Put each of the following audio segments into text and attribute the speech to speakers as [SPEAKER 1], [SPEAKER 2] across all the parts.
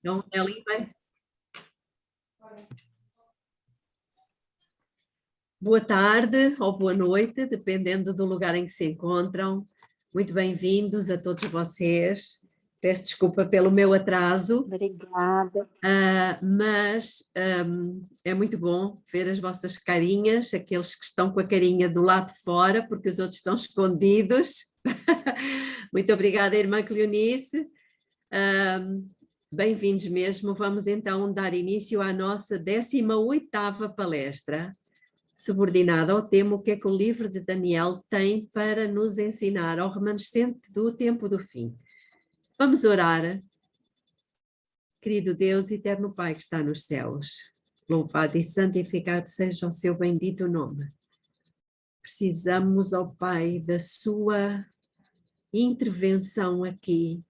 [SPEAKER 1] Então, Nelly, vai. Boa tarde ou boa noite, dependendo do lugar em que se encontram. Muito bem-vindos a todos vocês. Peço desculpa pelo meu atraso.
[SPEAKER 2] Obrigada.
[SPEAKER 1] Mas é muito bom ver as vossas carinhas, aqueles que estão com a carinha do lado de fora, porque os outros estão escondidos. Muito obrigada, irmã Cleonice. Bem-vindos mesmo. Vamos então dar início à nossa 18ª palestra, subordinada ao tema: o que é que o livro de Daniel tem para nos ensinar ao remanescente do tempo do fim. Vamos orar. Querido Deus, eterno Pai que está nos céus, louvado e santificado seja o seu bendito nome. Precisamos, ó Pai, da sua intervenção aqui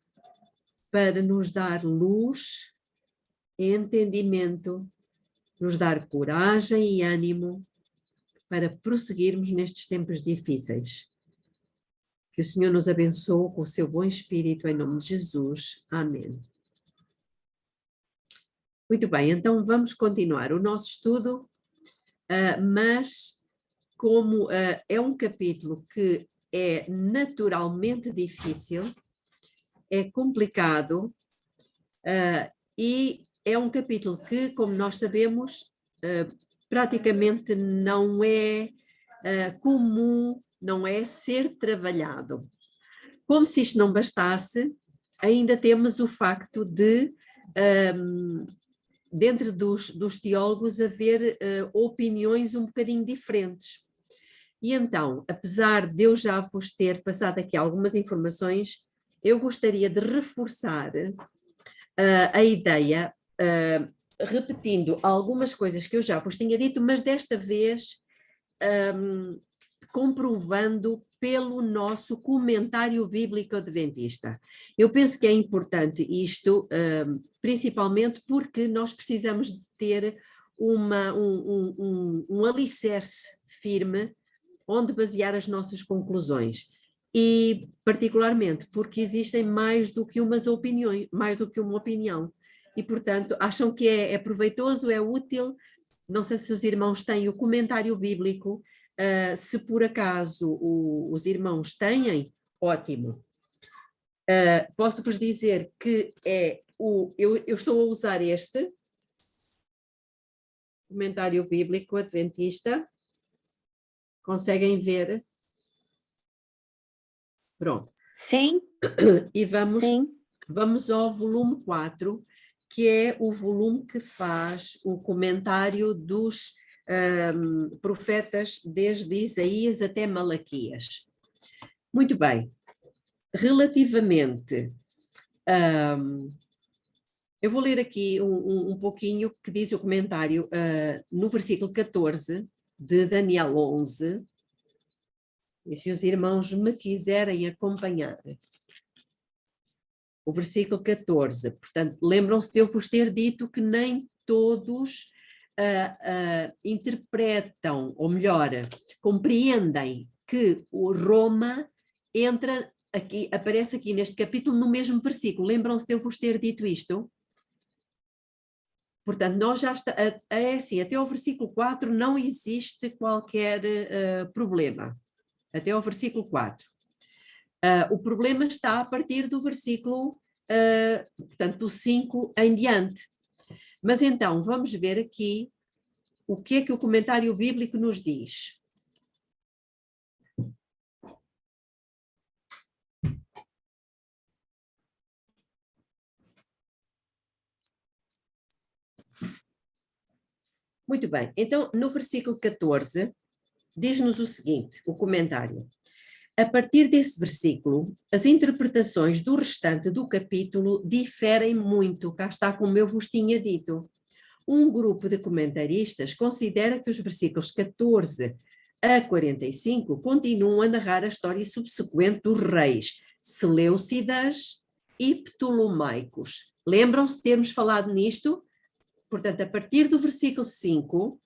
[SPEAKER 1] para nos dar luz, entendimento, nos dar coragem e ânimo para prosseguirmos nestes tempos difíceis. Que o Senhor nos abençoe com o seu bom espírito, em nome de Jesus. Amém. Muito bem, então vamos continuar o nosso estudo, mas como é um capítulo que é naturalmente difícil, é complicado, e é um capítulo que, como nós sabemos, praticamente não é comum, não é ser trabalhado. Como se isto não bastasse, ainda temos o facto de dentro dos teólogos haver opiniões um bocadinho diferentes. E então, apesar de eu já vos ter passado aqui algumas informações, eu gostaria de reforçar a ideia, repetindo algumas coisas que eu já vos tinha dito, mas desta vez comprovando pelo nosso comentário bíblico adventista. Eu penso que é importante isto, principalmente porque nós precisamos de ter um alicerce firme onde basear as nossas conclusões. E particularmente porque existem mais do que umas opiniões, mais do que uma opinião. E, portanto, acham que é proveitoso, é útil. Não sei se os irmãos têm o comentário bíblico. Se por acaso os irmãos têm, ótimo. Posso-vos dizer que eu estou a usar este comentário bíblico adventista. Conseguem ver? Pronto.
[SPEAKER 2] Sim.
[SPEAKER 1] E vamos ao volume 4, que é o volume que faz o comentário dos profetas desde Isaías até Malaquias. Muito bem. Relativamente, eu vou ler aqui um pouquinho que diz o comentário no versículo 14 de Daniel 11, e se os irmãos me quiserem acompanhar. O versículo 14, portanto, lembram-se de eu vos ter dito que nem todos interpretam, ou melhor, compreendem que o Roma entra aqui, aparece aqui neste capítulo no mesmo versículo. Lembram-se de eu vos ter dito isto? Portanto, nós já está, assim, até ao versículo 4 não existe qualquer problema. Até ao versículo 4. O problema está a partir do versículo, portanto, do 5 em diante. Mas então, vamos ver aqui o que é que o comentário bíblico nos diz. Muito bem, então no versículo 14 diz-nos o seguinte, o comentário: a partir desse versículo, as interpretações do restante do capítulo diferem muito, cá está como eu vos tinha dito. Um grupo de comentaristas considera que os versículos 14 a 45 continuam a narrar a história subsequente dos reis Seleucidas e Ptolomaicos. Lembram-se de termos falado nisto? Portanto, a partir do versículo 5,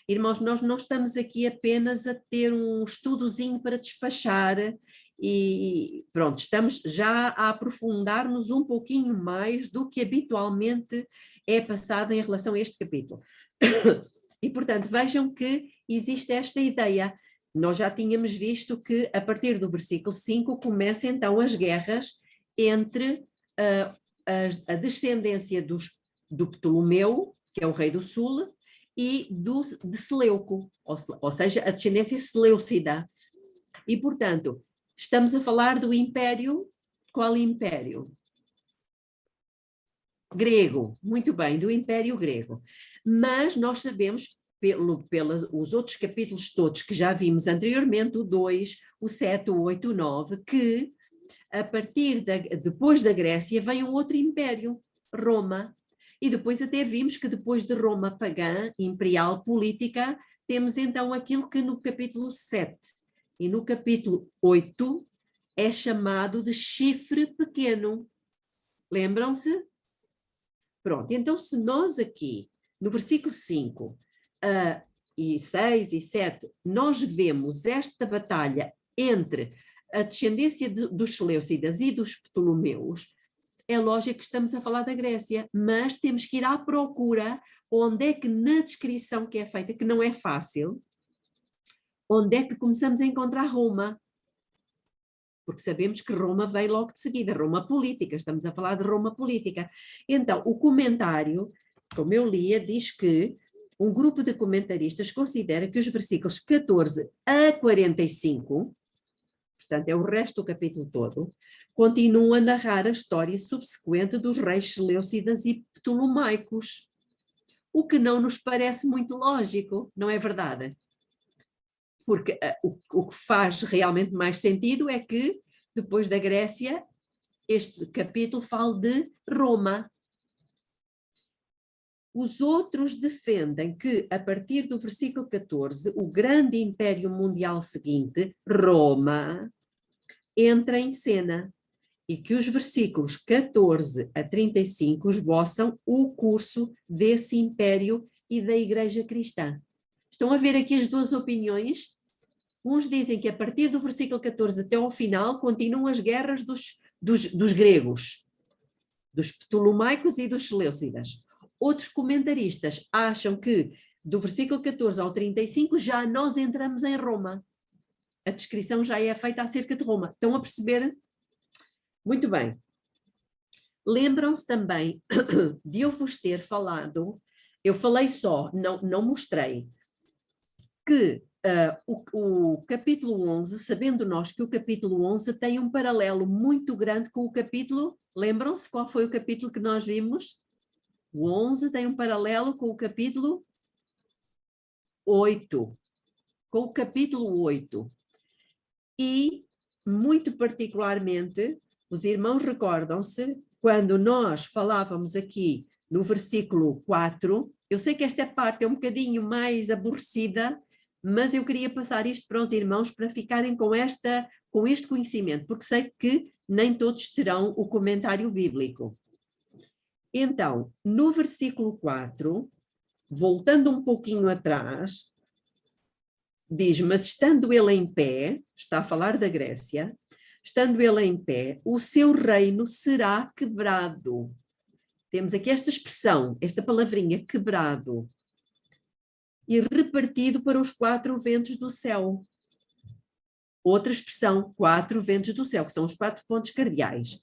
[SPEAKER 1] irmãos, nós não estamos aqui apenas a ter um estudozinho para despachar e pronto, estamos já a aprofundar-nos um pouquinho mais do que habitualmente é passado em relação a este capítulo. E, portanto, vejam que existe esta ideia. Nós já tínhamos visto que, a partir do versículo 5, começam então as guerras entre a descendência do Ptolomeu, que é o rei do sul, e de Seleuco, ou seja, a descendência seleucida. E, portanto, estamos a falar do império, qual império? Grego, muito bem, do Império Grego. Mas nós sabemos, pelos outros capítulos todos que já vimos anteriormente, o 2, o 7, o 8, o 9, que a partir depois da Grécia vem um outro império, Roma. E depois até vimos que depois de Roma pagã, imperial, política, temos então aquilo que no capítulo 7 e no capítulo 8 é chamado de chifre pequeno. Lembram-se? Pronto, então se nós aqui, no versículo 5 e 6 e 7, nós vemos esta batalha entre a descendência dos Seleucidas e dos Ptolomeus, é lógico que estamos a falar da Grécia, mas temos que ir à procura onde é que na descrição que é feita, que não é fácil, onde é que começamos a encontrar Roma. Porque sabemos que Roma vem logo de seguida, Roma política, estamos a falar de Roma política. Então, o comentário, como eu lia, diz que um grupo de comentaristas considera que os versículos 14 a 45, portanto é o resto do capítulo todo, continua a narrar a história subsequente dos reis seleucidas e ptolomaicos, o que não nos parece muito lógico, não é verdade? Porque o que faz realmente mais sentido é que, depois da Grécia, este capítulo fala de Roma. Os outros defendem que, a partir do versículo 14, o grande império mundial seguinte, Roma, entra em cena e que os versículos 14 a 35 esboçam o curso desse império e da Igreja Cristã. Estão a ver aqui as duas opiniões? Uns dizem que a partir do versículo 14 até ao final continuam as guerras dos gregos, dos ptolomaicos e dos seleucidas. Outros comentaristas acham que do versículo 14 ao 35 já nós entramos em Roma. A descrição já é feita acerca de Roma. Estão a perceber? Muito bem. Lembram-se também de eu vos ter falado, eu falei só, não mostrei, que o capítulo 11, sabendo nós que o capítulo 11 tem um paralelo muito grande com o capítulo, lembram-se qual foi o capítulo que nós vimos? O 11 tem um paralelo com o capítulo 8, com o capítulo 8. E, muito particularmente, os irmãos recordam-se, quando nós falávamos aqui no versículo 4, eu sei que esta parte é um bocadinho mais aborrecida, mas eu queria passar isto para os irmãos para ficarem com este conhecimento, porque sei que nem todos terão o comentário bíblico. Então, no versículo 4, voltando um pouquinho atrás, diz, mas estando ele em pé, está a falar da Grécia, estando ele em pé, o seu reino será quebrado. Temos aqui esta expressão, esta palavrinha, quebrado, e repartido para os 4 ventos do céu. Outra expressão, 4 ventos do céu, que são os 4 pontos cardeais.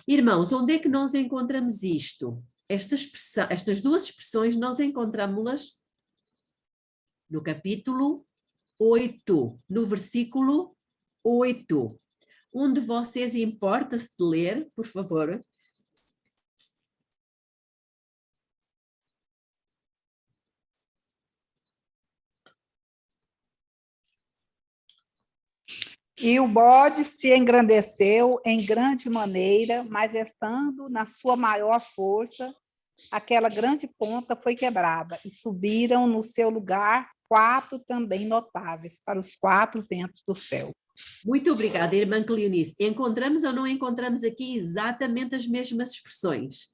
[SPEAKER 1] Irmãos, onde é que nós encontramos isto? Estas duas expressões nós encontramos-las no capítulo 8, no versículo 8. Um de vocês importa-se de ler, por favor?
[SPEAKER 2] E o bode se engrandeceu em grande maneira, mas estando na sua maior força, aquela grande ponta foi quebrada, e subiram no seu lugar 4 também notáveis, para os 4 ventos do céu.
[SPEAKER 1] Muito obrigada, irmã Cleonice. Encontramos ou não encontramos aqui exatamente as mesmas expressões?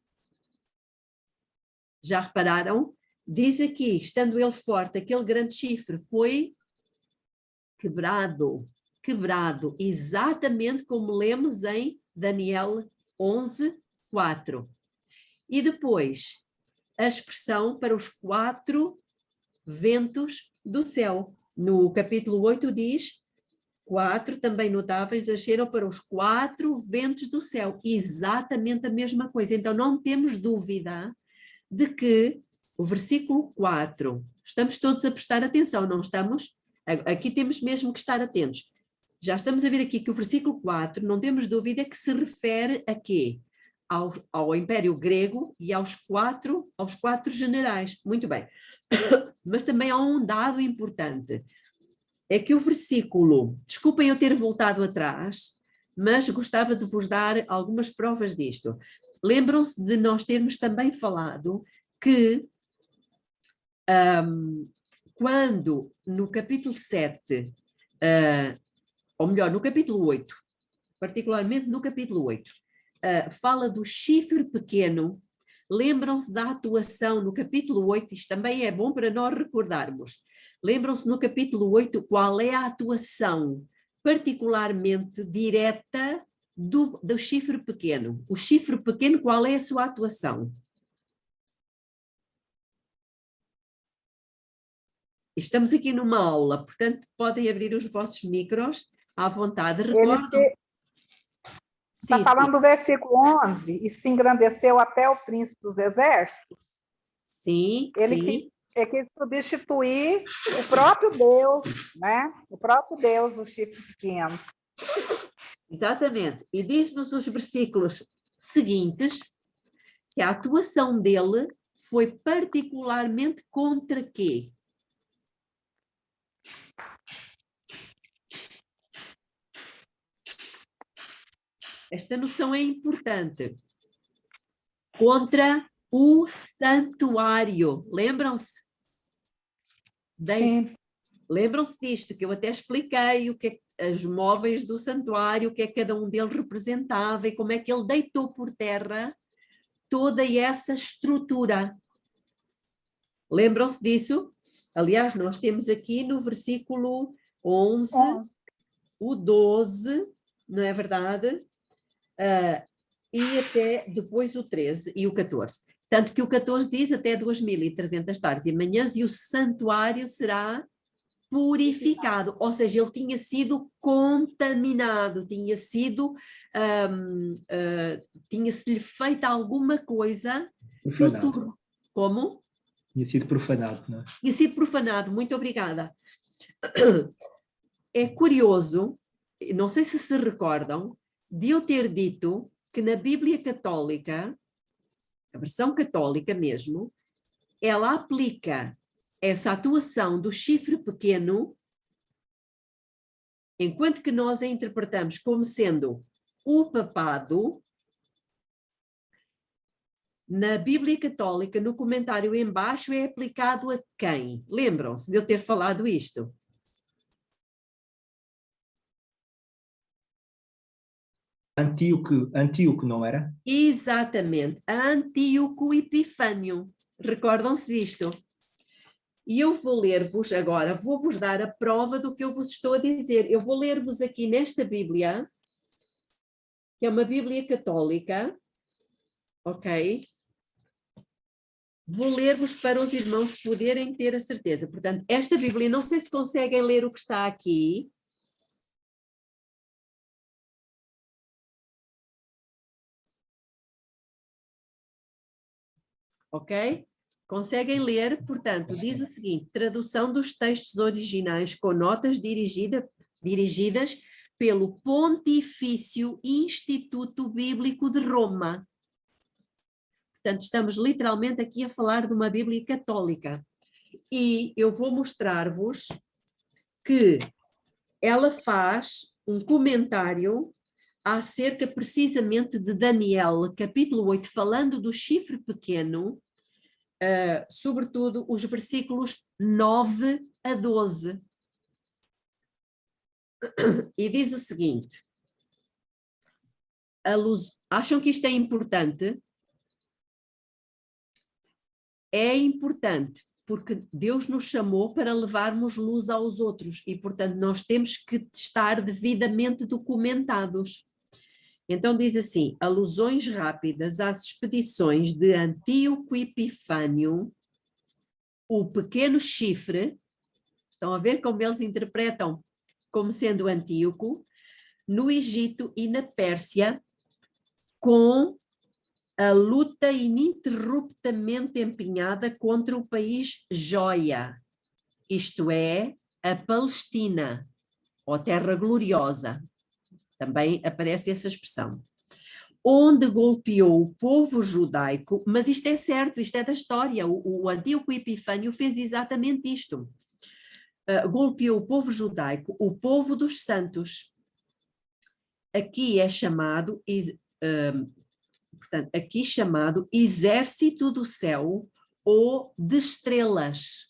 [SPEAKER 1] Já repararam? Diz aqui, estando ele forte, aquele grande chifre foi quebrado. quebrado, exatamente como lemos em Daniel 11:4. E depois, a expressão para os 4 ventos do céu. No capítulo 8 diz: 4 também notáveis desceram para os 4 ventos do céu. Exatamente a mesma coisa. Então não temos dúvida de que o versículo 4, estamos todos a prestar atenção, não estamos? Aqui temos mesmo que estar atentos. Já estamos a ver aqui que o versículo 4, não temos dúvida que se refere a quê? Ao Império Grego e aos quatro generais. Muito bem. Mas também há um dado importante. É que o versículo, desculpem eu ter voltado atrás, mas gostava de vos dar algumas provas disto. Lembram-se de nós termos também falado que quando no capítulo 7, ou melhor, no capítulo 8, particularmente no capítulo 8, fala do chifre pequeno, lembram-se da atuação no capítulo 8, isto também é bom para nós recordarmos. Lembram-se no capítulo 8 qual é a atuação particularmente direta do chifre pequeno. O chifre pequeno, qual é a sua atuação? Estamos aqui numa aula, portanto podem abrir os vossos micros à vontade. Recordam?
[SPEAKER 2] Está falando do versículo 11, e se engrandeceu até o príncipe dos exércitos?
[SPEAKER 1] Sim,
[SPEAKER 2] ele quis substituir o próprio Deus, né? O próprio Deus, o chifre pequeno.
[SPEAKER 1] Exatamente. E diz-nos os versículos seguintes que a atuação dele foi particularmente contra quê? Esta noção é importante. Contra o santuário. Lembram-se?
[SPEAKER 2] Sim.
[SPEAKER 1] Lembram-se disto, que eu até expliquei o que é os móveis do santuário, o que é que cada um deles representava e como é que ele deitou por terra toda essa estrutura. Lembram-se disso? Aliás, nós temos aqui no versículo 11. O 12, não é verdade? E até depois o 13 e o 14. Tanto que o 14 diz até 2.300 tardes e manhãs e o santuário será purificado, ou seja, ele tinha sido contaminado, tinha-se-lhe feito alguma coisa.
[SPEAKER 3] Profanado.
[SPEAKER 1] Como?
[SPEAKER 3] Tinha sido profanado, não é?
[SPEAKER 1] Tinha sido profanado, muito obrigada. É curioso, não sei se recordam, de eu ter dito que na Bíblia Católica, a versão católica mesmo, ela aplica essa atuação do chifre pequeno, enquanto que nós a interpretamos como sendo o papado, na Bíblia Católica, no comentário em baixo, é aplicado a quem? Lembram-se de eu ter falado isto?
[SPEAKER 3] Antíoco, não era?
[SPEAKER 1] Exatamente, a Antíoco Epifânio. Recordam-se disto? E eu vou ler-vos agora, vou-vos dar a prova do que eu vos estou a dizer. Eu vou ler-vos aqui nesta Bíblia, que é uma Bíblia católica, ok? Vou ler-vos para os irmãos poderem ter a certeza. Portanto, esta Bíblia, não sei se conseguem ler o que está aqui. Ok? Conseguem ler, portanto, diz o seguinte: tradução dos textos originais com notas dirigidas pelo Pontifício Instituto Bíblico de Roma. Portanto, estamos literalmente aqui a falar de uma Bíblia católica. E eu vou mostrar-vos que ela faz um comentário acerca precisamente de Daniel, capítulo 8, falando do chifre pequeno, sobretudo os versículos 9 a 12. E diz o seguinte: acham que isto é importante? É importante, porque Deus nos chamou para levarmos luz aos outros e, portanto, nós temos que estar devidamente documentados. Então diz assim, alusões rápidas às expedições de Antíoco Epifânio, o pequeno chifre, estão a ver como eles interpretam como sendo Antíoco, no Egito e na Pérsia, com a luta ininterruptamente empenhada contra o país Jóia, isto é, a Palestina, ou Terra Gloriosa, também aparece essa expressão, onde golpeou o povo judaico, mas isto é certo, isto é da história, o Antíoco Epifânio fez exatamente isto, golpeou o povo judaico, o povo dos santos, aqui é chamado... Portanto, aqui chamado exército do céu ou de estrelas.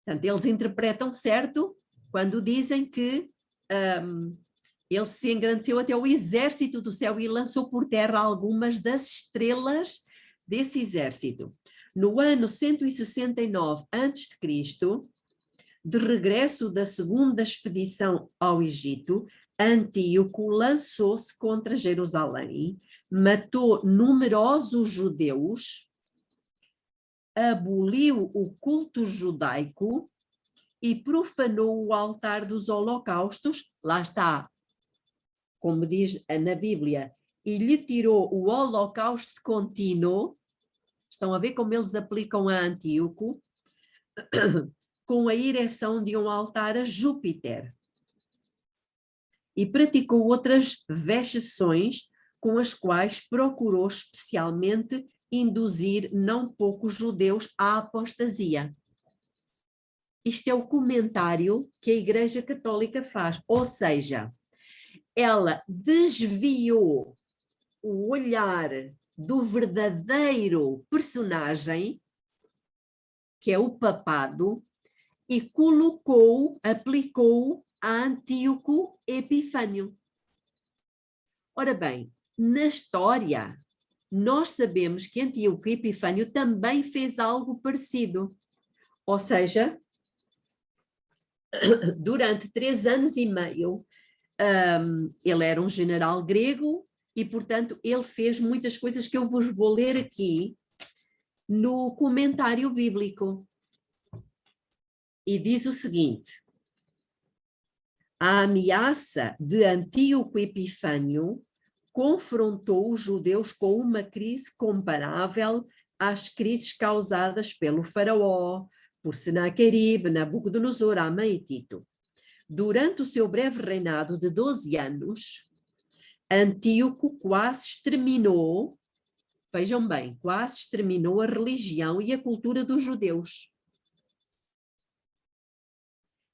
[SPEAKER 1] Portanto, eles interpretam certo quando dizem que ele se engrandeceu até o exército do céu e lançou por terra algumas das estrelas desse exército. No ano 169 a.C., de regresso da segunda expedição ao Egito, Antíoco lançou-se contra Jerusalém, matou numerosos judeus, aboliu o culto judaico e profanou o altar dos holocaustos, lá está, como diz na Bíblia, e lhe tirou o holocausto contínuo, estão a ver como eles aplicam a Antíoco, com a ereção de um altar a Júpiter. E praticou outras vexações com as quais procurou especialmente induzir não poucos judeus à apostasia. Isto é o comentário que a Igreja Católica faz, ou seja, ela desviou o olhar do verdadeiro personagem, que é o papado, e aplicou a Antíoco Epifânio. Ora bem, na história, nós sabemos que Antíoco Epifânio também fez algo parecido. Ou seja, durante 3 anos e meio, ele era um general grego e, portanto, ele fez muitas coisas que eu vos vou ler aqui no comentário bíblico. E diz o seguinte: a ameaça de Antíoco Epifânio confrontou os judeus com uma crise comparável às crises causadas pelo faraó, por Senaqueribe, Nabucodonosor, Amã e Tito. Durante o seu breve reinado de 12 anos, Antíoco quase exterminou, vejam bem, quase exterminou a religião e a cultura dos judeus.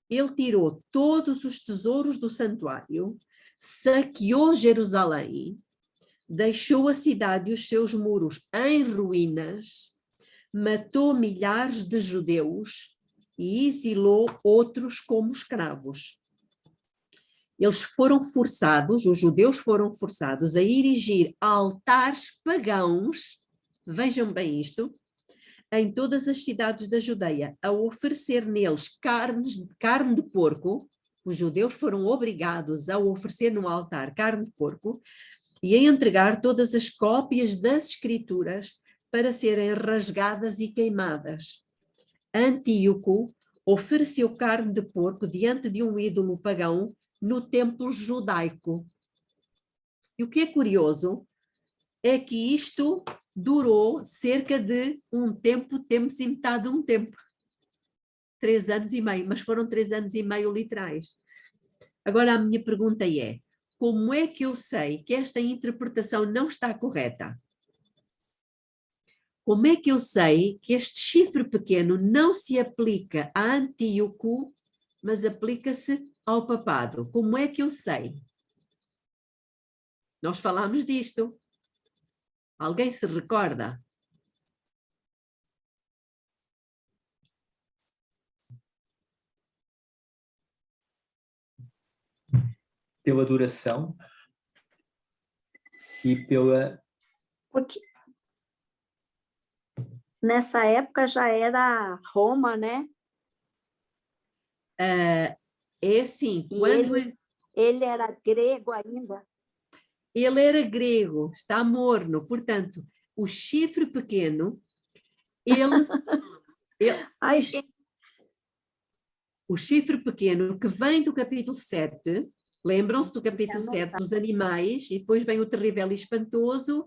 [SPEAKER 1] Ele tirou todos os tesouros do santuário, saqueou Jerusalém, deixou a cidade e os seus muros em ruínas, matou milhares de judeus e exilou outros como escravos. Eles foram forçados, os judeus foram forçados a erigir altares pagãos, vejam bem isto, em todas as cidades da Judeia, a oferecer neles carne de porco. Os judeus foram obrigados a oferecer no altar carne de porco e a entregar todas as cópias das escrituras para serem rasgadas e queimadas. Antíoco ofereceu carne de porco diante de um ídolo pagão no templo judaico. E o que é curioso é que isto durou cerca de um tempo, temos e metade de um tempo. 3 anos e meio, mas foram 3 anos e meio literais. Agora a minha pergunta é, como é que eu sei que esta interpretação não está correta? Como é que eu sei que este chifre pequeno não se aplica a Antíoco, mas aplica-se ao papado? Como é que eu sei? Nós falámos disto. Alguém se recorda?
[SPEAKER 3] Pela duração e pela...
[SPEAKER 4] Porque Nessa época já era Roma, né?
[SPEAKER 1] É assim,
[SPEAKER 4] E
[SPEAKER 1] quando
[SPEAKER 4] ele era grego ainda.
[SPEAKER 1] ele era grego, está morno, portanto, o chifre pequeno,
[SPEAKER 4] Ai, gente,
[SPEAKER 1] o chifre pequeno que vem do capítulo 7, lembram-se do capítulo 7 dos animais, e depois vem o terrível e espantoso,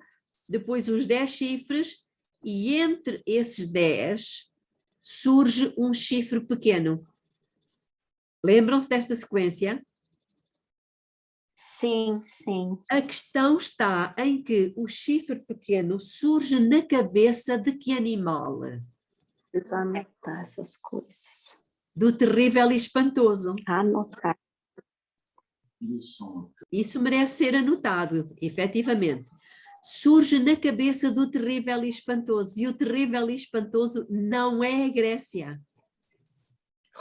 [SPEAKER 1] depois os 10 chifres, e entre esses 10 surge um chifre pequeno. Lembram-se desta sequência?
[SPEAKER 4] sim, sim.
[SPEAKER 1] A questão está em que o chifre pequeno surge na cabeça de que animal?
[SPEAKER 4] Preciso anotar essas coisas.
[SPEAKER 1] Do terrível e espantoso.
[SPEAKER 4] Anotar.
[SPEAKER 1] Isso merece ser anotado, efetivamente. Surge na cabeça do terrível e espantoso. E o terrível e espantoso não é a Grécia,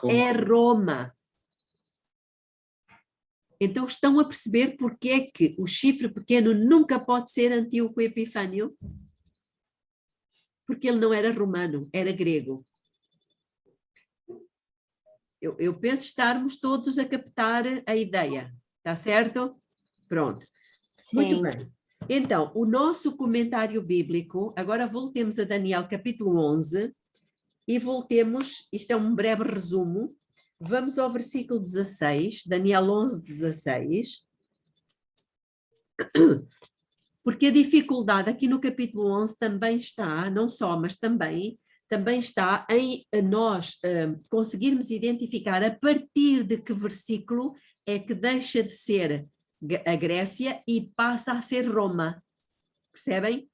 [SPEAKER 1] é Roma. Então estão a perceber porque é que o chifre pequeno nunca pode ser Antíoco Epifânio? Porque ele não era romano, era grego. Eu penso estarmos todos a captar a ideia, está certo? Pronto.
[SPEAKER 4] Sim.
[SPEAKER 1] Muito bem. Então, o nosso comentário bíblico, agora voltemos a Daniel capítulo 11 e voltemos, isto é um breve resumo, vamos ao versículo 16, Daniel 11, 16, porque a dificuldade aqui no capítulo 11 também está, não só, mas também está em nós conseguirmos identificar a partir de que versículo é que deixa de ser a Grécia e passa a ser Roma. Percebem?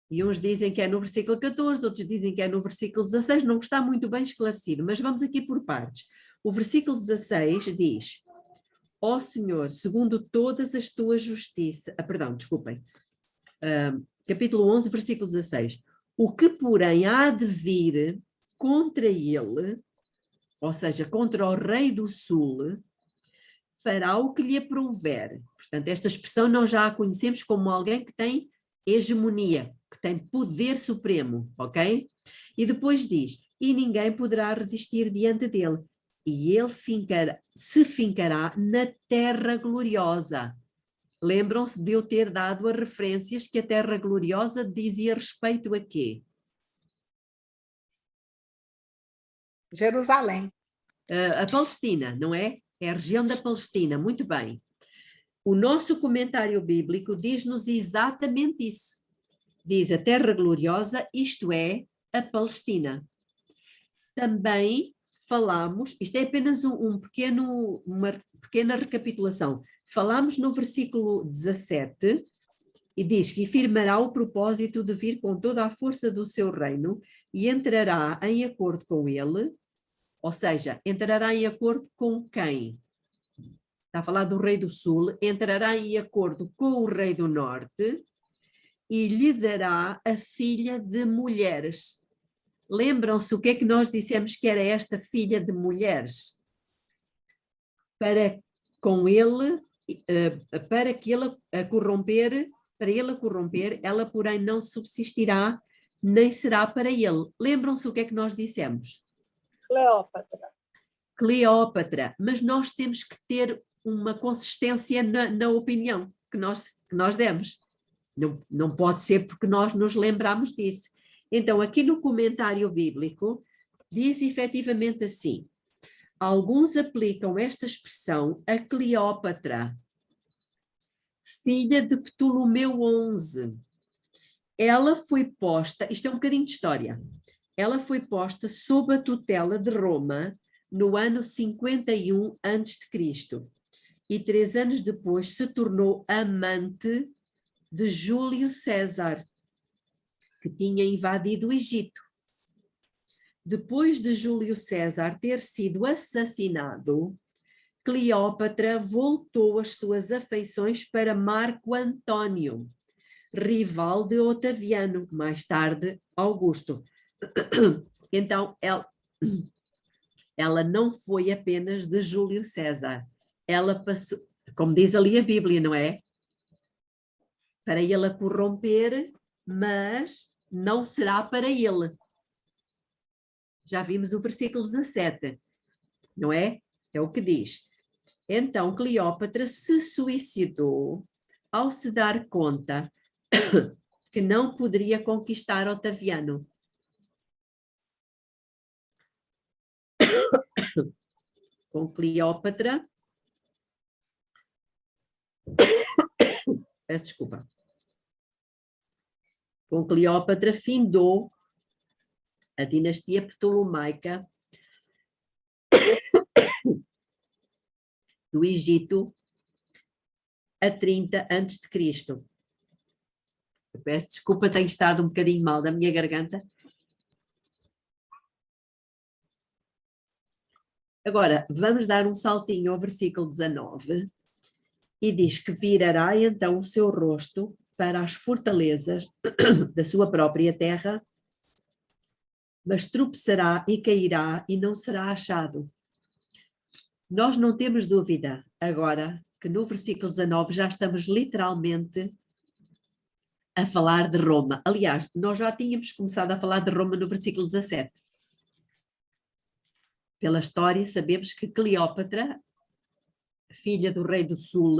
[SPEAKER 1] E uns dizem que é no versículo 14, outros dizem que é no versículo 16, não está muito bem esclarecido, mas vamos aqui por partes. O versículo 16 diz: ó Senhor, segundo todas as tuas justiças... capítulo 11, versículo 16. O que, porém, há de vir contra ele, ou seja, contra o rei do sul, fará o que lhe aprouver. Portanto, esta expressão nós já a conhecemos como alguém que tem hegemonia, que tem poder supremo, ok? E depois diz, e ninguém poderá resistir diante dele, e ele se fincará na terra gloriosa. Lembram-se de eu ter dado as referências que a terra gloriosa dizia respeito a quê?
[SPEAKER 2] Jerusalém.
[SPEAKER 1] A Palestina, não é? É a região da Palestina, muito bem. O nosso comentário bíblico diz-nos exatamente isso. Diz a terra gloriosa, isto é, a Palestina. Também falamos, isto é apenas uma pequena recapitulação, falamos no versículo 17 e diz que firmará o propósito de vir com toda a força do seu reino e entrará em acordo com ele, ou seja, entrará em acordo com quem? Está a falar do rei do sul, entrará em acordo com o rei do norte e lhe dará a filha de mulheres. Lembram-se o que é que nós dissemos que era esta filha de mulheres? Para ele a corromper, ela porém não subsistirá, nem será para ele. Lembram-se o que é que nós dissemos? Cleópatra, mas nós temos que ter uma consistência na opinião que nós demos. Não pode ser porque nós nos lembramos disso. Então, aqui no comentário bíblico, diz efetivamente assim, alguns aplicam esta expressão a Cleópatra, filha de Ptolomeu XI. Ela foi posta, isto é um bocadinho de história, ela foi posta sob a tutela de Roma no ano 51 a.C. e 3 anos depois se tornou amante de Júlio César, que tinha invadido o Egito. Depois de Júlio César ter sido assassinado, Cleópatra voltou as suas afeições para Marco Antônio, rival de Otaviano, mais tarde Augusto. Então, ela não foi apenas de Júlio César, ela passou, como diz ali a Bíblia, não é? Para ele a corromper, mas não será para ele. Já vimos o versículo 17, não é? É o que diz. Então, Cleópatra se suicidou ao se dar conta que não poderia conquistar Otaviano. Com Cleópatra, peço desculpa, com Cleópatra findou a dinastia ptolomaica do Egito a 30 a.C. Eu peço desculpa, tenho estado um bocadinho mal da minha garganta. Agora, vamos dar um saltinho ao versículo 19, e diz que virará então o seu rosto para as fortalezas da sua própria terra, mas tropeçará e cairá e não será achado. Nós não temos dúvida agora que no versículo 19 já estamos literalmente a falar de Roma. Aliás, nós já tínhamos começado a falar de Roma no versículo 17. Pela história, sabemos que Cleópatra, filha do rei do sul,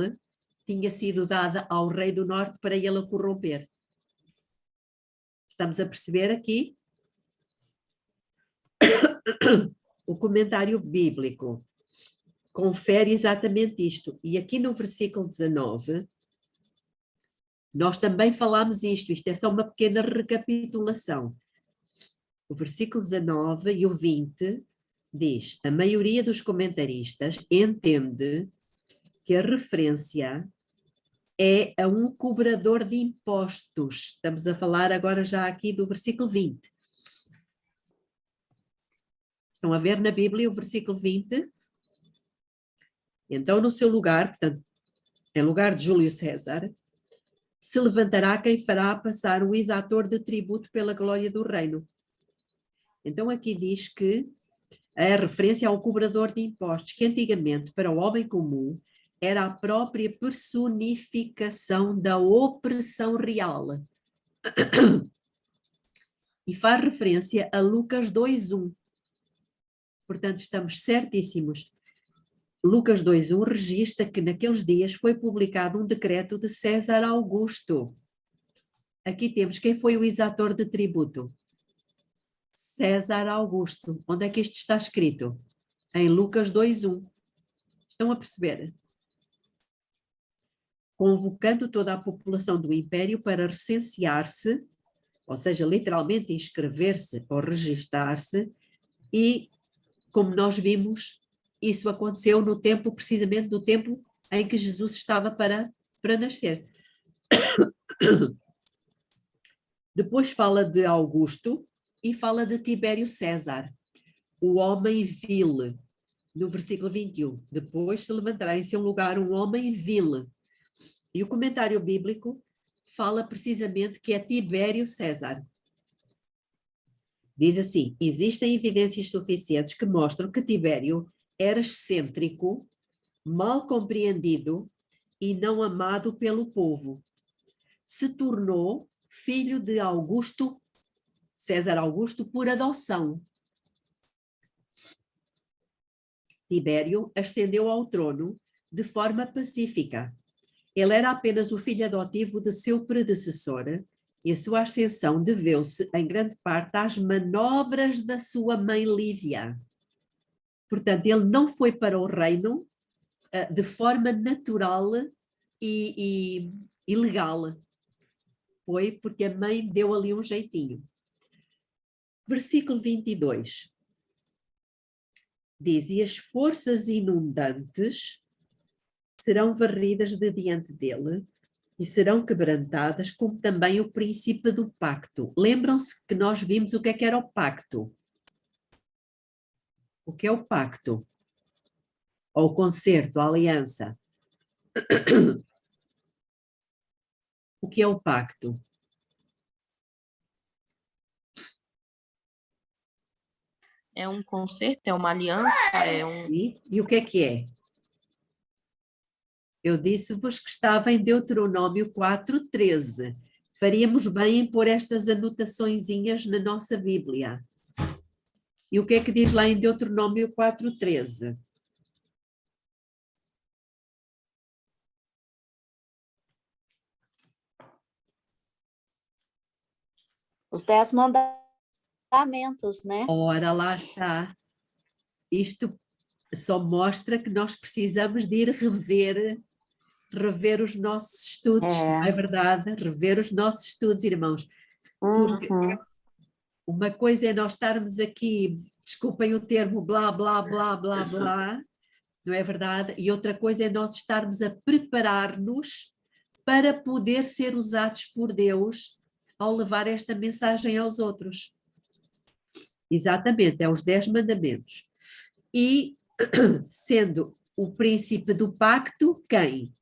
[SPEAKER 1] tinha sido dada ao rei do norte para ele a corromper. Estamos a perceber aqui? O comentário bíblico confere exatamente isto. E aqui no versículo 19, nós também falamos isto é só uma pequena recapitulação. O versículo 19 e o 20 diz: a maioria dos comentaristas entende que a referência é a um cobrador de impostos. Estamos a falar agora já aqui do versículo 20. Estão a ver na Bíblia o versículo 20? Então, no seu lugar, portanto, em lugar de Júlio César, se levantará quem fará passar um exator de tributo pela glória do reino. Então, aqui diz que a referência ao cobrador de impostos, que antigamente, para o homem comum, era a própria personificação da opressão real. E faz referência a Lucas 2:1. Portanto, estamos certíssimos. Lucas 2:1 registra que naqueles dias foi publicado um decreto de César Augusto. Aqui temos quem foi o exator de tributo. César Augusto. Onde é que isto está escrito? Em Lucas 2:1. Estão a perceber? Convocando toda a população do império para recensear-se, ou seja, literalmente inscrever-se ou registar-se, e, como nós vimos, isso aconteceu no tempo, precisamente no tempo em que Jesus estava para nascer. Depois fala de Augusto e fala de Tibério César, o homem vil, no versículo 21. Depois se levantará em seu lugar um homem vil. E o comentário bíblico fala precisamente que é Tibério César. Diz assim: existem evidências suficientes que mostram que Tibério era excêntrico, mal compreendido e não amado pelo povo. Se tornou filho de Augusto, César Augusto, por adoção. Tibério ascendeu ao trono de forma pacífica. Ele era apenas o filho adotivo de seu predecessor e a sua ascensão deveu-se, em grande parte, às manobras da sua mãe Lívia. Portanto, ele não foi para o reino de forma natural e legal. Foi porque a mãe deu ali um jeitinho. Versículo 22. Diz: e as forças inundantes serão varridas de diante dele e serão quebrantadas, como também o príncipe do pacto. Lembram-se que nós vimos o que era o pacto? O que é o pacto? Ou o concerto, a aliança? O que é o pacto?
[SPEAKER 5] É um concerto, é uma aliança, é um...
[SPEAKER 1] E o que é? Eu disse-vos que estava em Deuteronômio 4:13. faríamos bem em pôr estas anotaçõezinhas na nossa Bíblia. E o que é que diz lá em Deuteronômio 4:13?
[SPEAKER 4] Os 10 mandamentos, né?
[SPEAKER 1] Ora, lá está. Isto só mostra que nós precisamos de ir rever os nossos estudos, não é verdade? Rever os nossos estudos, irmãos. Porque uma coisa é nós estarmos aqui, desculpem o termo, blá, blá, blá, blá, blá, não é verdade? E outra coisa é nós estarmos a preparar-nos para poder ser usados por Deus ao levar esta mensagem aos outros. Exatamente, é os 10 mandamentos. E sendo o príncipe do pacto, quem?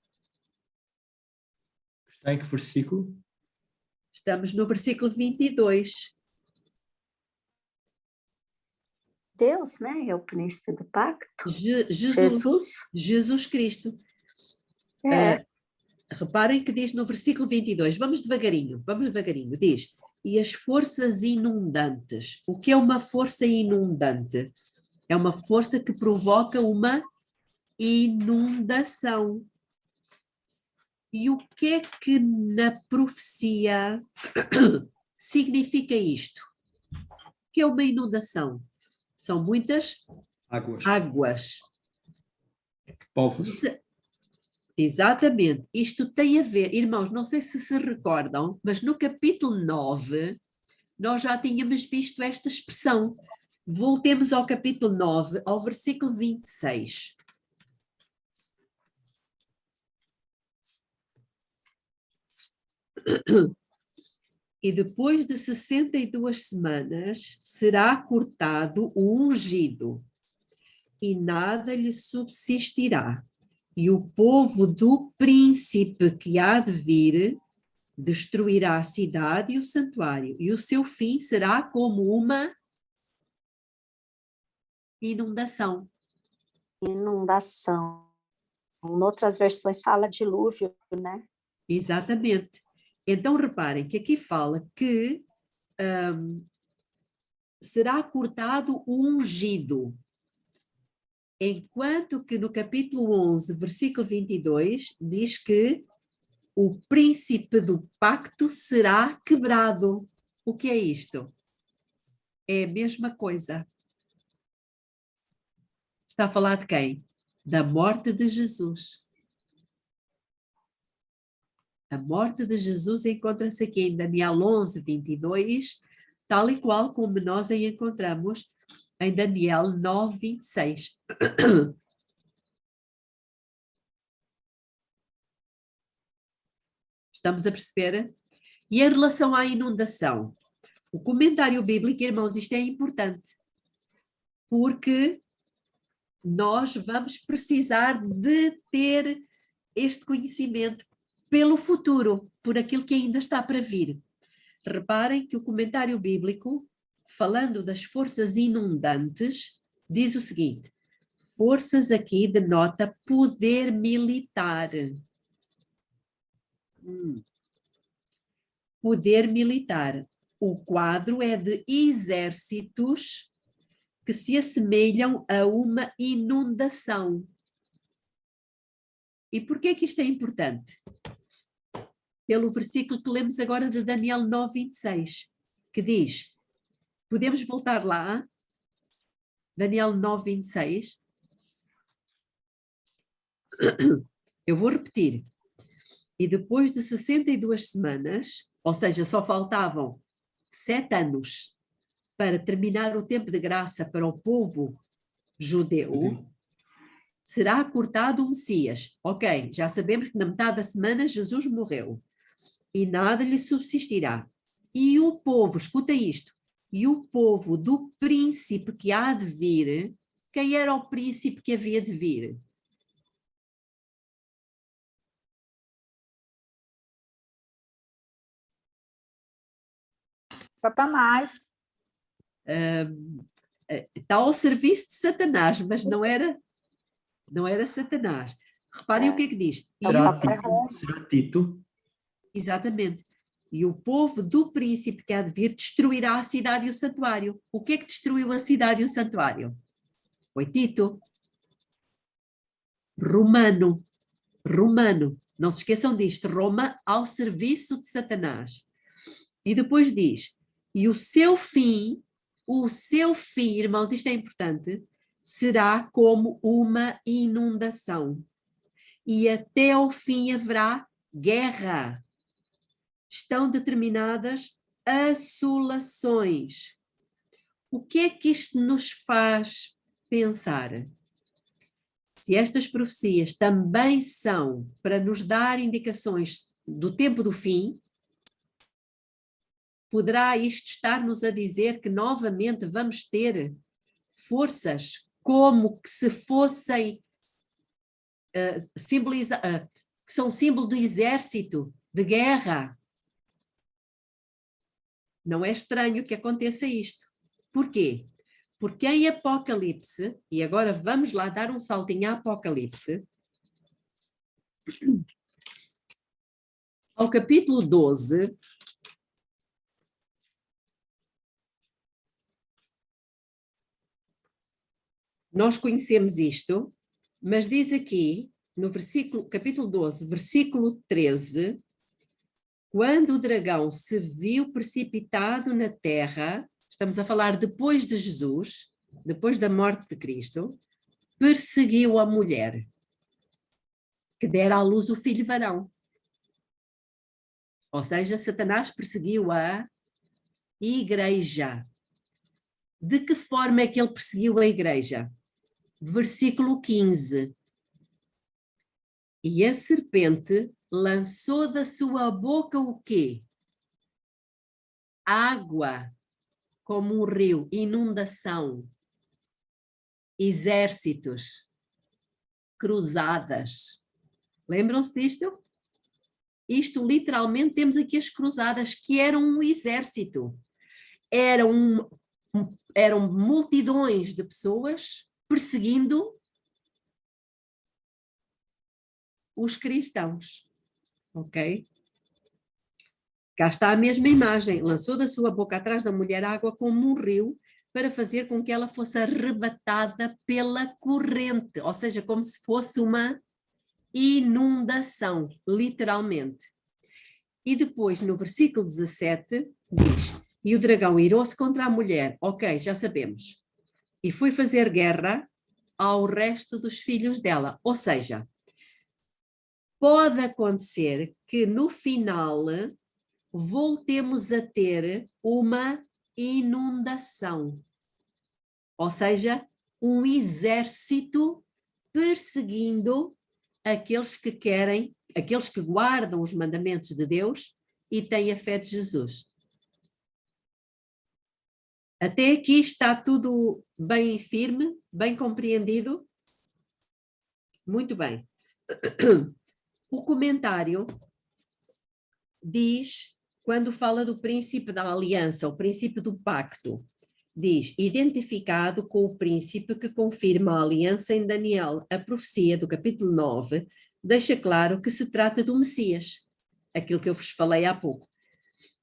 [SPEAKER 3] Está em que versículo?
[SPEAKER 1] Estamos no versículo 22.
[SPEAKER 4] Deus, né? É o príncipe do pacto.
[SPEAKER 1] Jesus Cristo. Reparem que diz no versículo 22, vamos devagarinho, diz, e as forças inundantes. O que é uma força inundante? É uma força que provoca uma inundação. E o que na profecia significa isto? O que é uma inundação? São muitas águas.
[SPEAKER 3] Povos.
[SPEAKER 1] Exatamente. Isto tem a ver, irmãos, não sei se recordam, mas no capítulo 9 nós já tínhamos visto esta expressão. Voltemos ao capítulo 9, ao versículo 26. E depois de 62 semanas será cortado o ungido, e nada lhe subsistirá. E o povo do príncipe que há de vir destruirá a cidade e o santuário, e o seu fim será como uma inundação.
[SPEAKER 4] Inundação. Em outras versões fala dilúvio, né?
[SPEAKER 1] Exatamente. Então reparem que aqui fala que será cortado o ungido. Enquanto que no capítulo 11, versículo 22, diz que o príncipe do pacto será quebrado. O que é isto? É a mesma coisa. Está a falar de quem? Da morte de Jesus. A morte de Jesus encontra-se aqui em Daniel 11, 22, tal e qual como nós a encontramos em Daniel 9, 26. Estamos a perceber? E em relação à inundação, o comentário bíblico, irmãos, isto é importante, porque nós vamos precisar de ter este conhecimento pelo futuro, por aquilo que ainda está para vir. Reparem que o comentário bíblico, falando das forças inundantes, diz o seguinte: forças aqui denota poder militar. Poder militar. O quadro é de exércitos que se assemelham a uma inundação. E por que é que isto é importante? Pelo versículo que lemos agora de Daniel 9, 26, que diz, podemos voltar lá, Daniel 9, 26. Eu vou repetir. E depois de 62 semanas, ou seja, só faltavam 7 anos para terminar o tempo de graça para o povo judeu, será cortado o Messias. Ok, já sabemos que na metade da semana Jesus morreu e nada lhe subsistirá. E o povo, escutem isto, e o povo do príncipe que há de vir, quem era o príncipe que havia de vir?
[SPEAKER 2] Satanás.
[SPEAKER 1] Está ao serviço de Satanás, mas não era Satanás. Reparem o que é que diz.
[SPEAKER 3] Será Tito?
[SPEAKER 1] Exatamente. e o povo do príncipe que há de vir destruirá a cidade e o santuário. O que é que destruiu a cidade e o santuário? Foi Tito. Romano. Não se esqueçam disto. Roma ao serviço de Satanás. E depois diz, e o seu fim, irmãos, isto é importante, será como uma inundação. E até ao fim haverá guerra. Estão determinadas assolações. O que é que isto nos faz pensar? Se estas profecias também são para nos dar indicações do tempo do fim, poderá isto estar-nos a dizer que novamente vamos ter forças como que se fossem que são símbolo do exército, de guerra. Não é estranho que aconteça isto. Porquê? Porque em Apocalipse, e agora vamos lá dar um saltinho a Apocalipse, ao capítulo 12, nós conhecemos isto, mas diz aqui, no capítulo 12, versículo 13, quando o dragão se viu precipitado na terra, estamos a falar depois de Jesus, depois da morte de Cristo, perseguiu a mulher, que dera à luz o filho varão. Ou seja, Satanás perseguiu a igreja. De que forma é que ele perseguiu a igreja? Versículo 15. E a serpente lançou da sua boca o quê? Água, como um rio, inundação, exércitos, cruzadas. Lembram-se disto? Isto literalmente temos aqui as cruzadas, que eram um exército. Eram multidões de pessoas perseguindo os cristãos. Ok? Cá está a mesma imagem. Lançou da sua boca atrás da mulher água como um rio para fazer com que ela fosse arrebatada pela corrente. Ou seja, como se fosse uma inundação, literalmente. E depois, no versículo 17, diz, e o dragão irou-se contra a mulher. Ok, já sabemos. E foi fazer guerra ao resto dos filhos dela. Ou seja, pode acontecer que no final voltemos a ter uma inundação. Ou seja, um exército perseguindo aqueles que querem, aqueles que guardam os mandamentos de Deus e têm a fé de Jesus. Até aqui está tudo bem firme, bem compreendido? Muito bem. O comentário diz, quando fala do príncipe da aliança, o príncipe do pacto, diz, identificado com o príncipe que confirma a aliança em Daniel, a profecia do capítulo 9, deixa claro que se trata do Messias, aquilo que eu vos falei há pouco.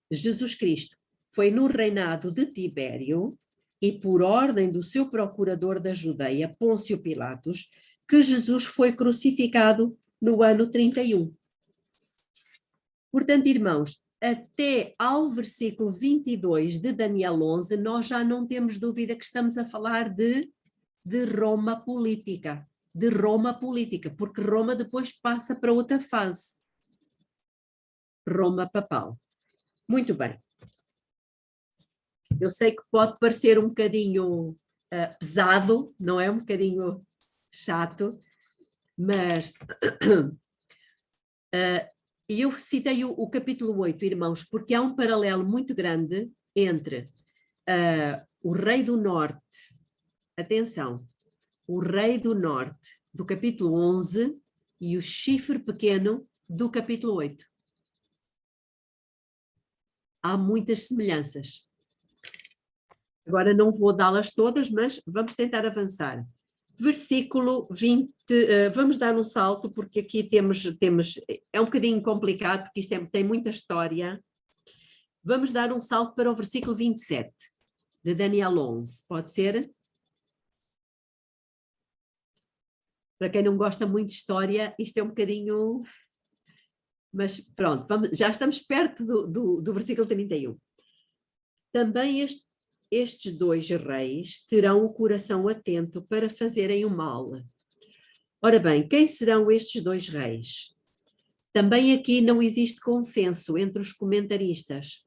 [SPEAKER 1] Jesus Cristo foi no reinado de Tibério e por ordem do seu procurador da Judeia, Pôncio Pilatos, que Jesus foi crucificado no ano 31. Portanto, irmãos, até ao versículo 22 de Daniel 11, nós já não temos dúvida que estamos a falar de Roma política, porque Roma depois passa para outra fase. Roma papal. Muito bem. Eu sei que pode parecer um bocadinho pesado, não é? Um bocadinho chato, mas eu citei o capítulo 8, irmãos, porque há um paralelo muito grande entre o rei do norte, atenção, o rei do norte do capítulo 11 e o chifre pequeno do capítulo 8. Há muitas semelhanças. Agora não vou dá-las todas, mas vamos tentar avançar. Versículo 20, vamos dar um salto, porque aqui temos é um bocadinho complicado, porque isto tem muita história. Vamos dar um salto para o versículo 27, de Daniel 11. Pode ser? Para quem não gosta muito de história, isto é um bocadinho... Mas pronto, já estamos perto do versículo 31. Também estes dois reis terão o coração atento para fazerem o mal. Ora bem, quem serão estes dois reis? Também aqui não existe consenso entre os comentaristas,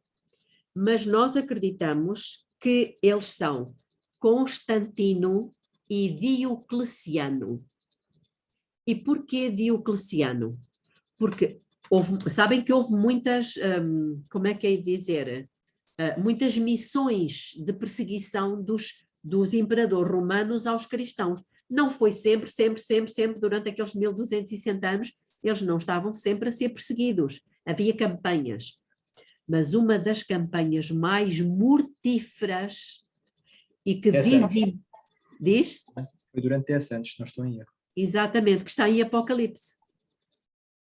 [SPEAKER 1] mas nós acreditamos que eles são Constantino e Diocleciano. E porquê Diocleciano? Porque sabem que houve muitas, como é que é dizer, muitas missões de perseguição dos imperadores romanos aos cristãos. Não foi sempre, durante aqueles 1260 anos, eles não estavam sempre a ser perseguidos. Havia campanhas. Mas uma das campanhas mais mortíferas e que diz?
[SPEAKER 3] Foi durante 10 anos, se não estou em erro.
[SPEAKER 1] Exatamente, que está em Apocalipse.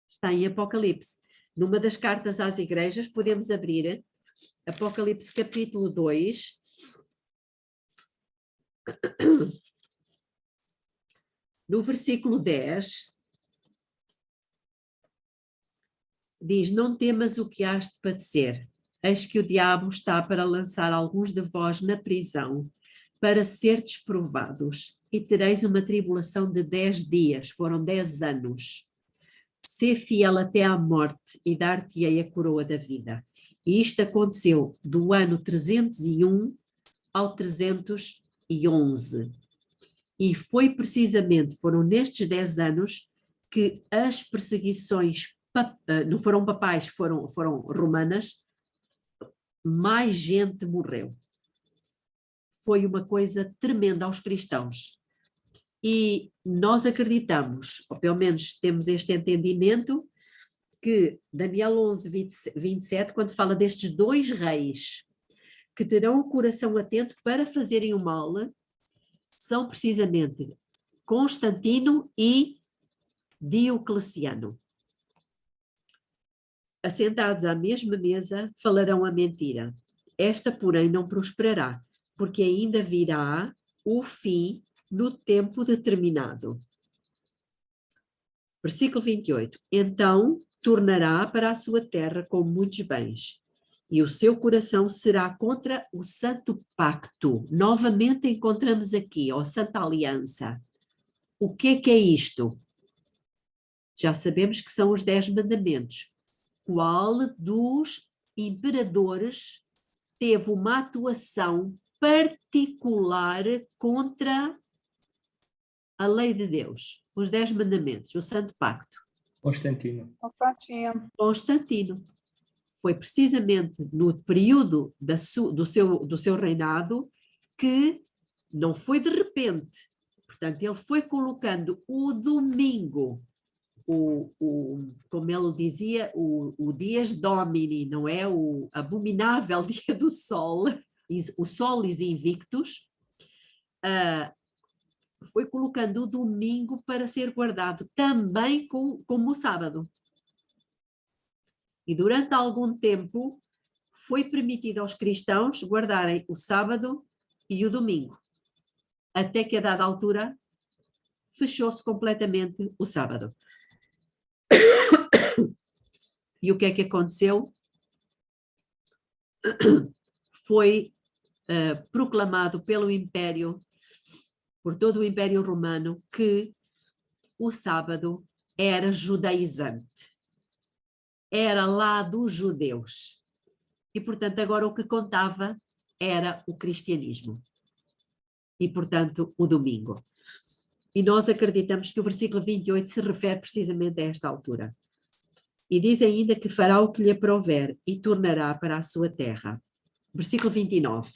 [SPEAKER 1] Está em Apocalipse. Numa das cartas às igrejas, podemos abrir Apocalipse capítulo 2. No versículo 10, diz: não temas o que has de padecer. Eis que o diabo está para lançar alguns de vós na prisão, para serdes provados, e tereis uma tribulação de 10 dias, foram 10 anos. Sê fiel até à morte, e dar-te-ei a coroa da vida. E isto aconteceu do ano 301 ao 311. E foram nestes 10 anos que as perseguições, não foram papais, foram romanas, mais gente morreu. Foi uma coisa tremenda aos cristãos. E nós acreditamos, ou pelo menos temos este entendimento, que Daniel 11, 27, quando fala destes dois reis que terão o coração atento para fazerem o mal, são precisamente Constantino e Diocleciano. Assentados à mesma mesa, falarão a mentira. Esta, porém, não prosperará, porque ainda virá o fim no tempo determinado. Versículo 28. Então tornará para a sua terra com muitos bens, e o seu coração será contra o santo pacto. Novamente encontramos aqui, a Santa Aliança. O que é isto? Já sabemos que são os 10 mandamentos. Qual dos imperadores teve uma atuação particular contra a lei de Deus? Os 10 mandamentos, o Santo Pacto.
[SPEAKER 3] Constantino.
[SPEAKER 2] Constantino.
[SPEAKER 1] Foi precisamente no período do seu reinado que não foi de repente. Portanto, ele foi colocando o domingo, como ele dizia, o dias domini, não é? O abominável dia do sol, o solis invictus, foi colocando o domingo para ser guardado também como o sábado. E durante algum tempo foi permitido aos cristãos guardarem o sábado e o domingo, até que a dada altura fechou-se completamente o sábado. E o que é que aconteceu? Foi proclamado pelo Império, por todo o Império Romano, que o sábado era judaizante. Era lá dos judeus. E, portanto, agora o que contava era o cristianismo. E, portanto, o domingo. E nós acreditamos que o versículo 28 se refere precisamente a esta altura. E diz ainda que fará o que lhe aprouver e tornará para a sua terra. Versículo 29.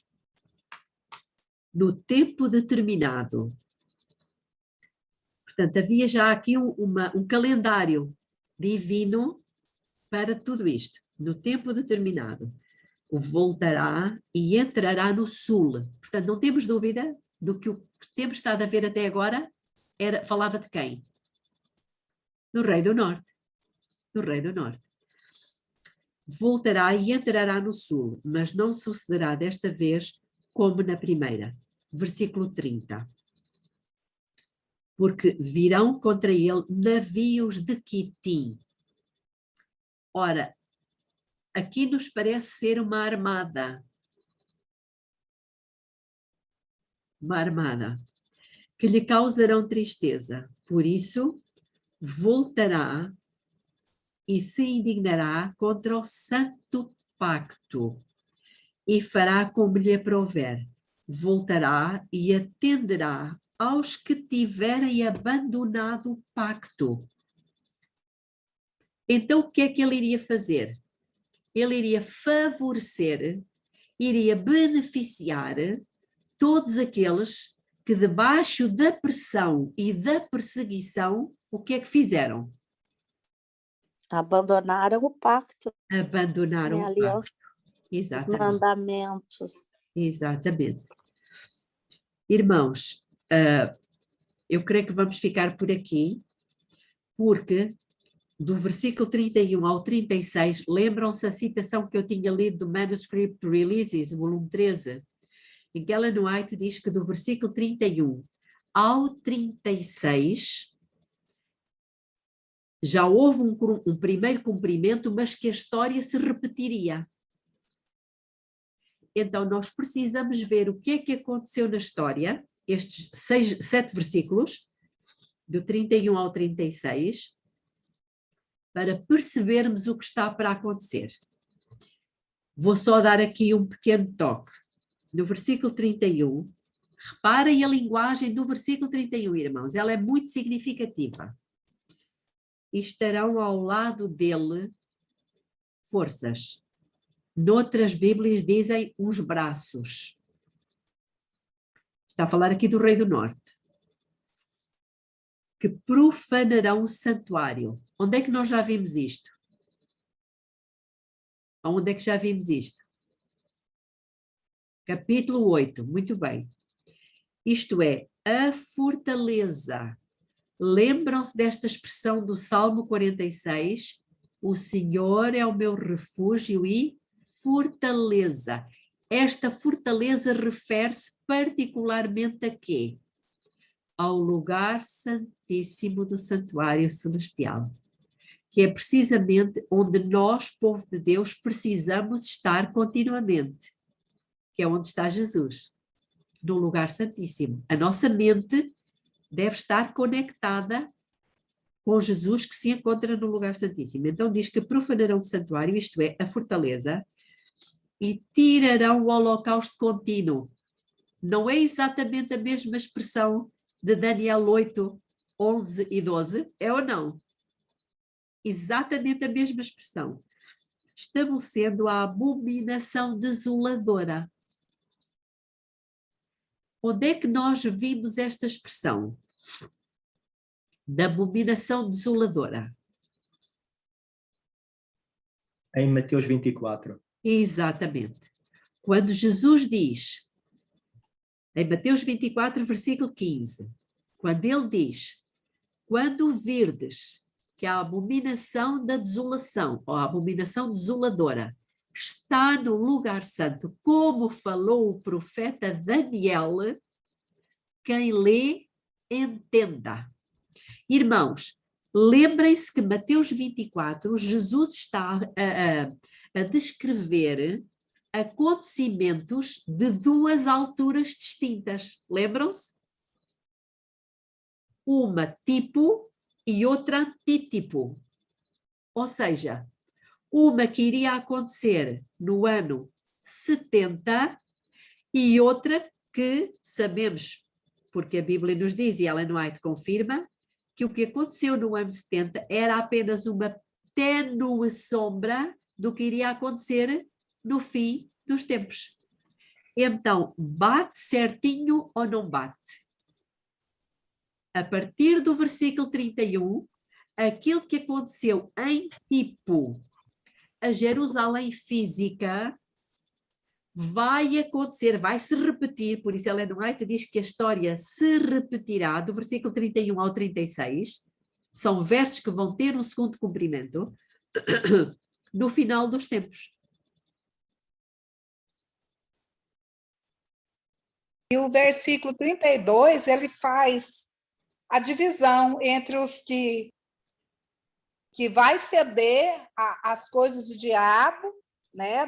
[SPEAKER 1] No tempo determinado. Portanto, havia já aqui um calendário divino para tudo isto. No tempo determinado. Voltará e entrará no sul. Portanto, não temos dúvida do que o que temos estado a ver até agora falava de quem? Do Rei do Norte. Do Rei do Norte. voltará e entrará no sul, mas não sucederá desta vez como na primeira. Versículo 30. Porque virão contra ele navios de Quitim. Ora, aqui nos parece ser uma armada. Uma armada. Que lhe causarão tristeza. Por isso, voltará e se indignará contra o santo pacto e fará como lhe aprouver. Voltará e atenderá aos que tiverem abandonado o pacto. Então, o que é que ele iria fazer? Ele iria favorecer, iria beneficiar todos aqueles que, debaixo da pressão e da perseguição, o que é que fizeram?
[SPEAKER 4] Abandonaram o pacto,
[SPEAKER 1] Abandonaram
[SPEAKER 4] né,
[SPEAKER 1] o
[SPEAKER 4] aliança,
[SPEAKER 1] pacto.
[SPEAKER 4] os
[SPEAKER 1] Exatamente.
[SPEAKER 4] mandamentos.
[SPEAKER 1] Exatamente. Irmãos, eu creio que vamos ficar por aqui, porque do versículo 31 ao 36, lembram-se a citação que eu tinha lido do Manuscript Releases, volume 13, em que Ellen White diz que do versículo 31 ao 36, já houve um primeiro cumprimento, mas que a história se repetiria. Então, nós precisamos ver o que é que aconteceu na história, estes 7 versículos, do 31 ao 36, para percebermos o que está para acontecer. Vou só dar aqui um pequeno toque. No versículo 31, reparem a linguagem do versículo 31, irmãos, ela é muito significativa. E estarão ao lado dele forças. Noutras Bíblias dizem os braços. Está a falar aqui do rei do norte. Que profanarão o santuário. Onde é que nós já vimos isto? Onde é que já vimos isto? Capítulo 8, muito bem. Isto é, a fortaleza. Lembram-se desta expressão do Salmo 46? O Senhor é o meu refúgio e fortaleza. Esta fortaleza refere-se particularmente a quê? Ao lugar santíssimo do santuário celestial, que é precisamente onde nós, povo de Deus, precisamos estar continuamente, que é onde está Jesus, no lugar santíssimo. A nossa mente deve estar conectada com Jesus que se encontra no lugar santíssimo. Então diz que profanarão o santuário, isto é, a fortaleza, e tirarão o holocausto contínuo. Não é exatamente a mesma expressão de Daniel 8, 11 e 12, é ou não? Exatamente a mesma expressão. Estabelecendo a abominação desoladora. Onde é que nós vimos esta expressão? Da abominação desoladora.
[SPEAKER 3] Em Mateus 24.
[SPEAKER 1] Exatamente. Quando Jesus diz, em Mateus 24, versículo 15, quando ele diz, quando virdes que a abominação da desolação, ou a abominação desoladora, está no lugar santo, como falou o profeta Daniel, quem lê, entenda. Irmãos, lembrem-se que Mateus 24, Jesus está a descrever acontecimentos de 2 alturas distintas. Lembram-se? Uma tipo e outra antítipo. Ou seja, uma que iria acontecer no ano 70 e outra que sabemos, porque a Bíblia nos diz, e Ellen White confirma, que o que aconteceu no ano 70 era apenas uma tênue sombra do que iria acontecer no fim dos tempos. Então, bate certinho ou não bate? A partir do versículo 31, aquilo que aconteceu em tipo a Jerusalém física vai acontecer, vai se repetir, por isso Ellen White diz que a história se repetirá do versículo 31 ao 36, são versos que vão ter um segundo cumprimento, no final dos tempos.
[SPEAKER 2] E o versículo 32, ele faz a divisão entre os que vai ceder às coisas do diabo, né?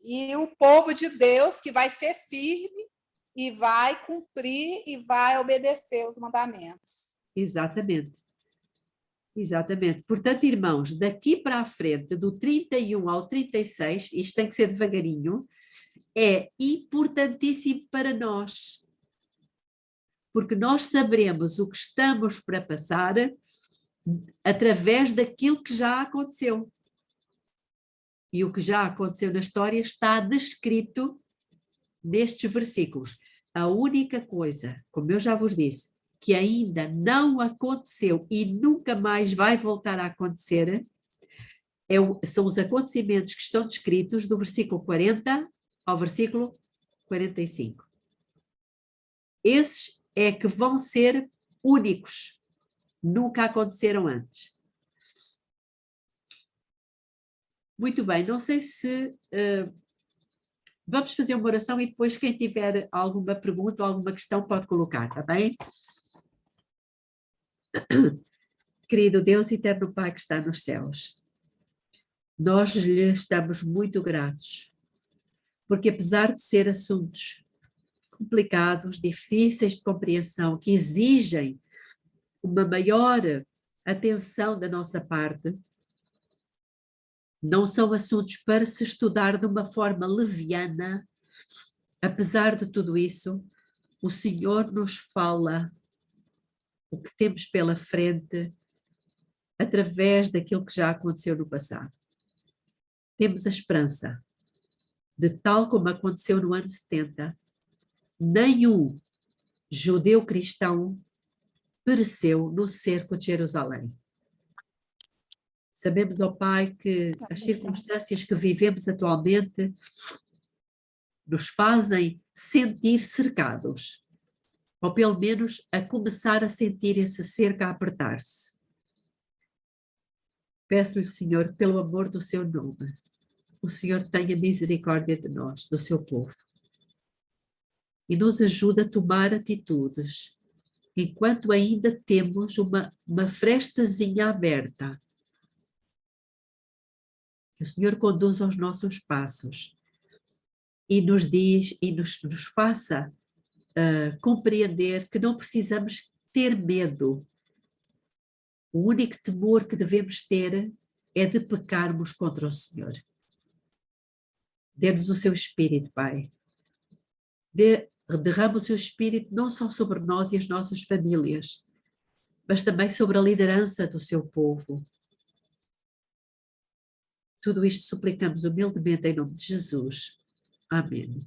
[SPEAKER 2] E o povo de Deus, que vai ser firme e vai cumprir e vai obedecer os mandamentos.
[SPEAKER 1] Exatamente. Exatamente. Portanto, irmãos, daqui para a frente, do 31 ao 36, isto tem que ser devagarinho, é importantíssimo para nós, porque nós saberemos o que estamos para passar através daquilo que já aconteceu. E o que já aconteceu na história está descrito nestes versículos. A única coisa, como eu já vos disse, que ainda não aconteceu e nunca mais vai voltar a acontecer, são os acontecimentos que estão descritos do versículo 40 ao versículo 45. Esses é que vão ser únicos, nunca aconteceram antes. Muito bem, não sei se... vamos fazer uma oração e depois quem tiver alguma pergunta ou alguma questão pode colocar, está bem? Querido Deus e eterno Pai que está nos céus, nós lhe estamos muito gratos, porque apesar de ser assuntos complicados, difíceis de compreensão, que exigem uma maior atenção da nossa parte, não são assuntos para se estudar de uma forma leviana. Apesar de tudo isso, o Senhor nos fala o que temos pela frente através daquilo que já aconteceu no passado. Temos a esperança de, tal como aconteceu no ano 70, nenhum judeu cristão pereceu no cerco de Jerusalém. Sabemos, ó Pai, que as circunstâncias que vivemos atualmente nos fazem sentir cercados, ou pelo menos a começar a sentir esse cerco a apertar-se. Peço-lhe, Senhor, pelo amor do seu nome, o Senhor tenha misericórdia de nós, do seu povo, e nos ajude a tomar atitudes, enquanto ainda temos uma frestazinha aberta. Que o Senhor conduza os nossos passos e nos diz e nos faça compreender que não precisamos ter medo. O único temor que devemos ter é de pecarmos contra o Senhor. Dê-nos o seu Espírito, Pai. Derrama o seu Espírito não só sobre nós e as nossas famílias, mas também sobre a liderança do seu povo. Tudo isto suplicamos humildemente em nome de Jesus. Amém.